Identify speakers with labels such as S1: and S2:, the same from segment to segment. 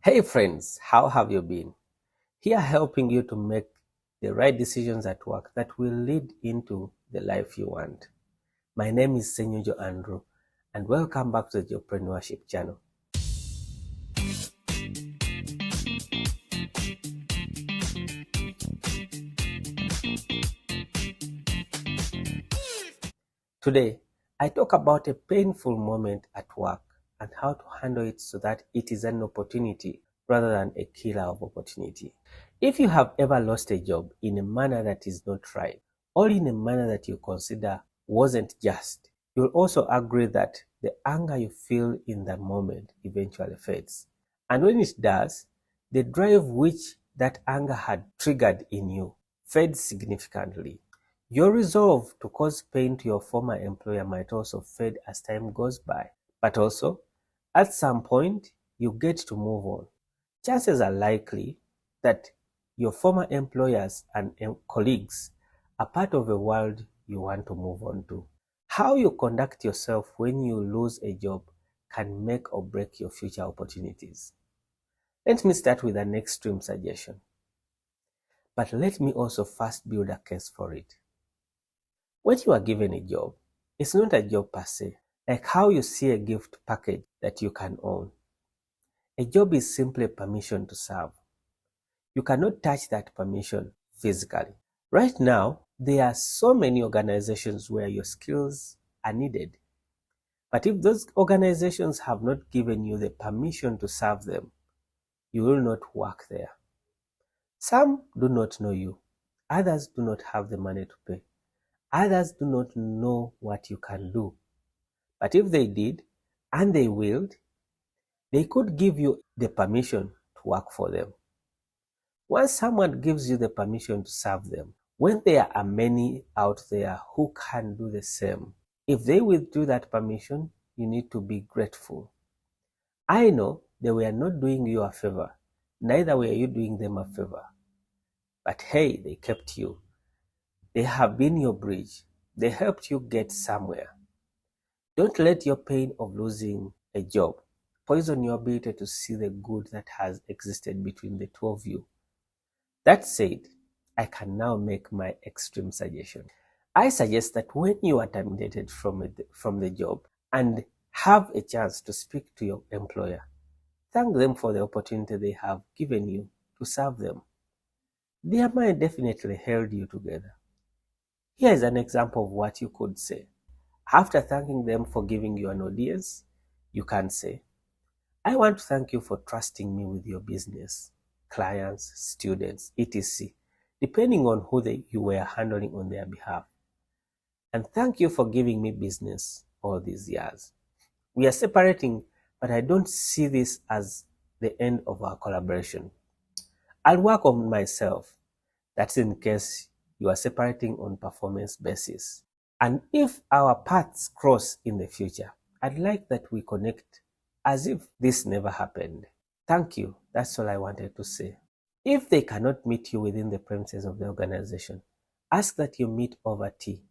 S1: Hey friends, how have you been? Here helping you to make the right decisions at work that will lead into the life you want. My name is Ssenyonjo Andrew and welcome back to the Jobpreneurship channel. Today, I talk about a painful moment at work and how to handle it so that it is an opportunity rather than a killer of opportunity. If you have ever lost a job in a manner that is not right, or in a manner that you consider wasn't just, you'll also agree that the anger you feel in that moment eventually fades. And when it does, the drive which that anger had triggered in you fades significantly. Your resolve to cause pain to your former employer might also fade as time goes by. But also, at some point, you get to move on. Chances are likely that your former employers and colleagues are part of a world you want to move on to. How you conduct yourself when you lose a job can make or break your future opportunities. Let me start with an extreme suggestion. But let me also first build a case for it. When you are given a job, it's not a job per se, like how you see a gift package that you can own. A job is simply permission to serve. You cannot touch that permission physically. Right now, there are so many organizations where your skills are needed. But if those organizations have not given you the permission to serve them, you will not work there. Some do not know you. Others do not have the money to pay. Others do not know what you can do. But if they did, and they willed, they could give you the permission to work for them. Once someone gives you the permission to serve them, when there are many out there who can do the same, if they withdrew that permission, you need to be grateful. I know they were not doing you a favor, neither were you doing them a favor. But hey, they kept you. They have been your bridge. They helped you get somewhere. Don't let your pain of losing a job poison your ability to see the good that has existed between the two of you. That said, I can now make my extreme suggestion. I suggest that when you are terminated from the job and have a chance to speak to your employer, thank them for the opportunity they have given you to serve them. Their mind definitely held you together. Here is an example of what you could say. After thanking them for giving you an audience, you can say, I want to thank you for trusting me with your business, clients, students, etc., depending on who you were handling on their behalf. And thank you for giving me business all these years. We are separating, but I don't see this as the end of our collaboration. I'll work on myself. That's in case you are separating on performance basis. And if our paths cross in the future, I'd like that we connect as if this never happened. Thank you. That's all I wanted to say. If they cannot meet you within the premises of the organization, ask that you meet over tea.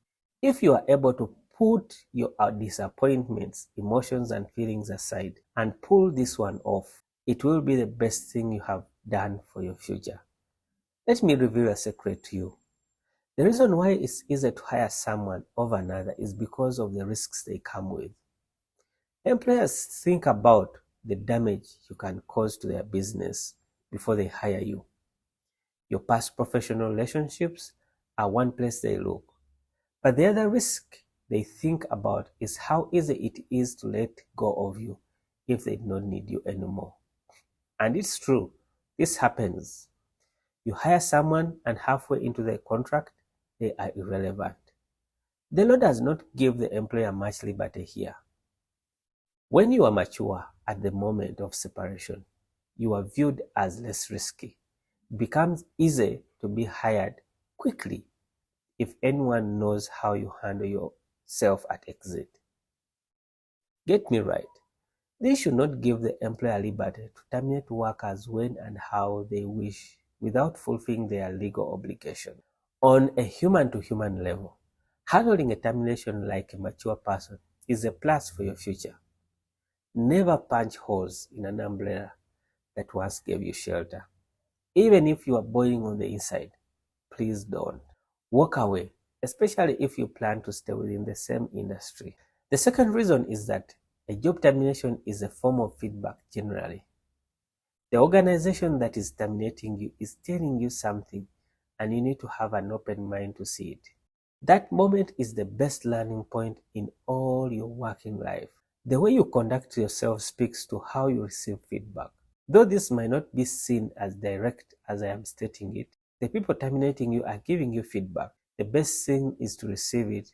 S1: If you are able to put your disappointments, emotions, and feelings aside and pull this one off, it will be the best thing you have done for your future. Let me reveal a secret to you. The reason why it's easier to hire someone over another is because of the risks they come with. Employers think about the damage you can cause to their business before they hire you. Your past professional relationships are one place they look. But the other risk they think about is how easy it is to let go of you if they do not need you anymore. And it's true, this happens. You hire someone and halfway into the contract, they are irrelevant. The law does not give the employer much liberty here. When you are mature at the moment of separation, you are viewed as less risky. It becomes easy to be hired quickly if anyone knows how you handle yourself at exit. Get me right. They should not give the employer liberty to terminate workers when and how they wish without fulfilling their legal obligation. On a human-to-human level, handling a termination like a mature person is a plus for your future. Never punch holes in an umbrella. that once gave you shelter. Even if you are boiling on the inside, please don't. Walk away, especially if you plan to stay within the same industry. The second reason is that a job termination is a form of feedback generally. The organization that is terminating you is telling you something, and you need to have an open mind to see it. That moment is the best learning point in all your working life. The way you conduct yourself speaks to how you receive feedback. Though this might not be seen as direct as I am stating it, the people terminating you are giving you feedback. The best thing is to receive it,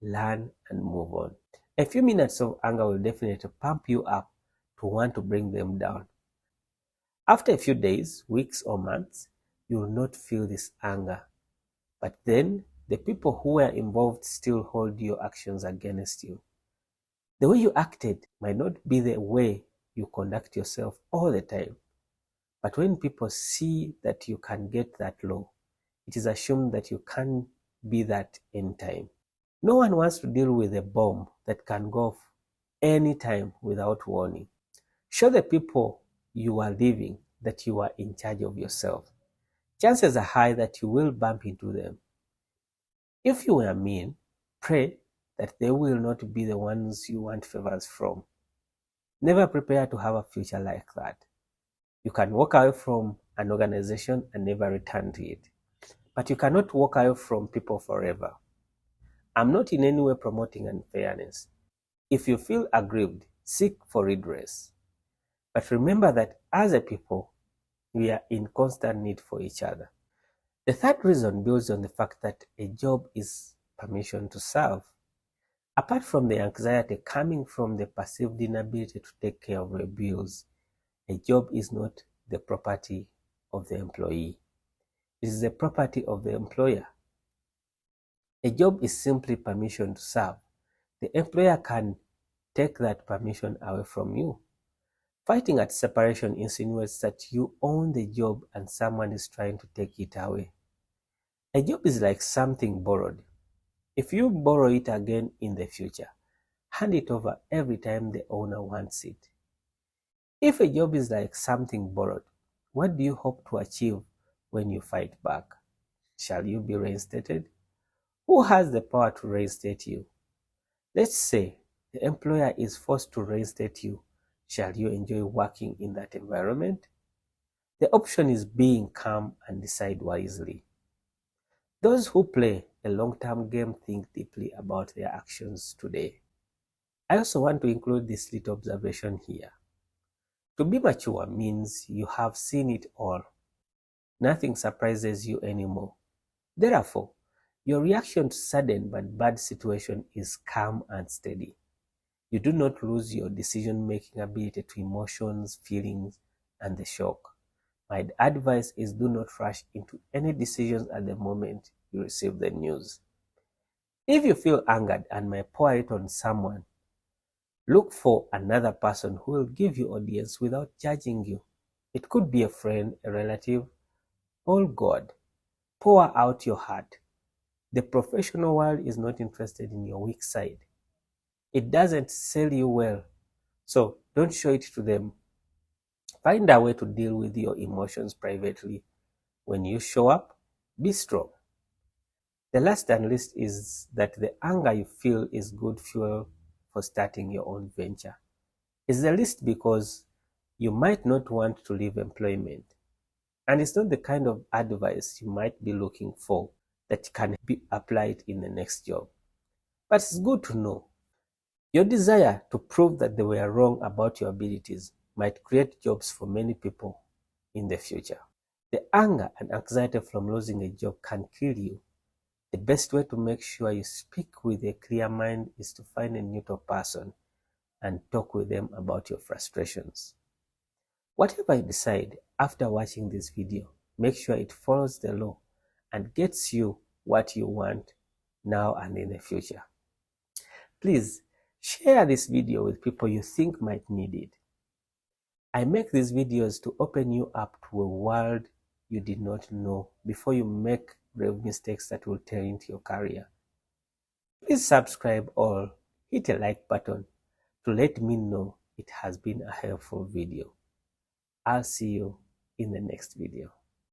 S1: learn, and move on. A few minutes of anger will definitely pump you up to want to bring them down. After a few days, weeks, or months, you will not feel this anger. But then, the people who were involved still hold your actions against you. The way you acted might not be the way you conduct yourself all the time. But when people see that you can get that low, it is assumed that you can be that anytime. No one wants to deal with a bomb that can go off anytime without warning. Show the people you are leaving that you are in charge of yourself. Chances are high that you will bump into them. If you were mean, pray that they will not be the ones you want favors from. Never prepare to have a future like that. You can walk away from an organization and never return to it. But you cannot walk away from people forever. I'm not in any way promoting unfairness. If you feel aggrieved, seek for redress. But remember that as a people, we are in constant need for each other. The third reason builds on the fact that a job is permission to serve. Apart from the anxiety coming from the perceived inability to take care of your bills, a job is not the property of the employee. It is the property of the employer. A job is simply permission to serve. The employer can take that permission away from you. Fighting at separation insinuates that you own the job and someone is trying to take it away. A job is like something borrowed. If you borrow it again in the future, hand it over every time the owner wants it. If a job is like something borrowed, what do you hope to achieve when you fight back? Shall you be reinstated? Who has the power to reinstate you? Let's say the employer is forced to reinstate you. Shall you enjoy working in that environment? The option is being calm and decide wisely. Those who play a long-term game think deeply about their actions today. I also want to include this little observation here. To be mature means you have seen it all. Nothing surprises you anymore. Therefore, your reaction to sudden but bad situation is calm and steady. You do not lose your decision-making ability to emotions, feelings, and the shock. My advice is do not rush into any decisions at the moment you receive the news. If you feel angered and might pour it on someone, look for another person who will give you audience without judging you. It could be a friend, a relative, or God. Pour out your heart. The professional world is not interested in your weak side. It doesn't sell you well, so don't show it to them. Find a way to deal with your emotions privately. When you show up, be strong. The last and least is that the anger you feel is good fuel for starting your own venture. It's the least because you might not want to leave employment, and it's not the kind of advice you might be looking for that can be applied in the next job. But it's good to know. Your desire to prove that they were wrong about your abilities might create jobs for many people in the future. The anger and anxiety from losing a job can kill you. The best way to make sure you speak with a clear mind is to find a neutral person and talk with them about your frustrations. Whatever you decide after watching this video, make sure it follows the law and gets you what you want now and in the future. Please share this video with people you think might need it. I make these videos to open you up to a world you did not know before you make grave mistakes that will tear into your career. Please subscribe or hit a like button to let me know it has been a helpful video. I'll see you in the next video.